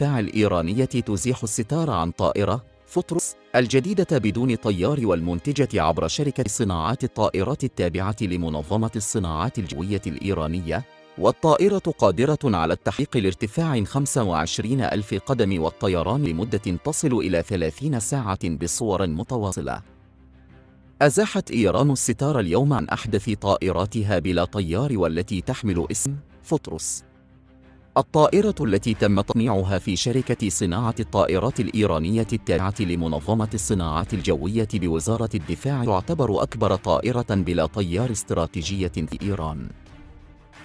الدفاع الإيرانية تزيح الستار عن طائرة فطرس الجديدة بدون طيار والمنتجة عبر شركة صناعات الطائرات التابعة لمنظمة الصناعات الجوية الإيرانية، والطائرة قادرة على التحقيق لارتفاع 25,000 قدم والطيران لمدة تصل إلى 30 ساعة بصور متواصلة. أزاحت إيران الستار اليوم عن أحدث طائراتها بلا طيار والتي تحمل اسم فطرس. الطائرة التي تم تصنيعها في شركة صناعة الطائرات الإيرانية التابعة لمنظمة الصناعات الجوية بوزارة الدفاع تعتبر أكبر طائرة بلا طيار استراتيجية في إيران.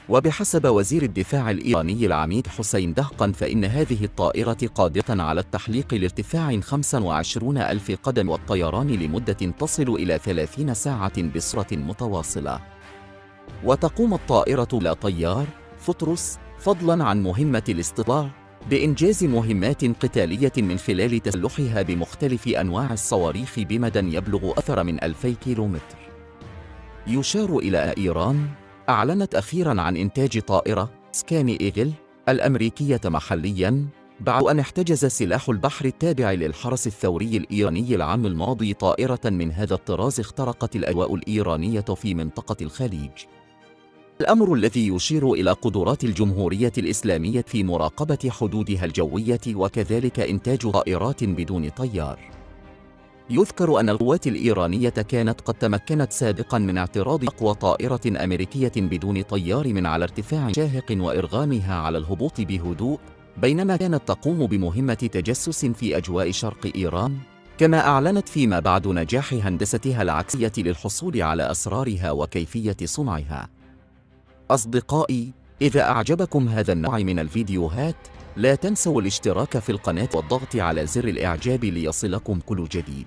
وبحسب وزير الدفاع الإيراني العميد حسين دهقان فإن هذه الطائرة قادرة على التحليق لارتفاع 25,000 قدم والطيران لمدة تصل إلى 30 ساعة بصورة متواصلة. وتقوم الطائرة لا طيار فطرس فضلاً عن مهمة الاستطلاع بإنجاز مهمات قتالية من خلال تسلحها بمختلف أنواع الصواريخ بمدى يبلغ أكثر من 2000 كيلومتر. يشار إلى أن إيران أعلنت أخيراً عن إنتاج طائرة سكاني إيغل الأمريكية محلياً بعد أن احتجز سلاح البحر التابع للحرس الثوري الإيراني العام الماضي طائرة من هذا الطراز اخترقت الأجواء الإيرانية في منطقة الخليج، الأمر الذي يشير إلى قدرات الجمهورية الإسلامية في مراقبة حدودها الجوية وكذلك إنتاج طائرات بدون طيار. يذكر أن القوات الإيرانية كانت قد تمكنت سابقاً من اعتراض أقوى طائرة أمريكية بدون طيار من على ارتفاع شاهق وإرغامها على الهبوط بهدوء بينما كانت تقوم بمهمة تجسس في أجواء شرق إيران، كما أعلنت فيما بعد نجاح هندستها العكسية للحصول على أسرارها وكيفية صنعها. أصدقائي، إذا أعجبكم هذا النوع من الفيديوهات لا تنسوا الاشتراك في القناة والضغط على زر الإعجاب ليصلكم كل جديد.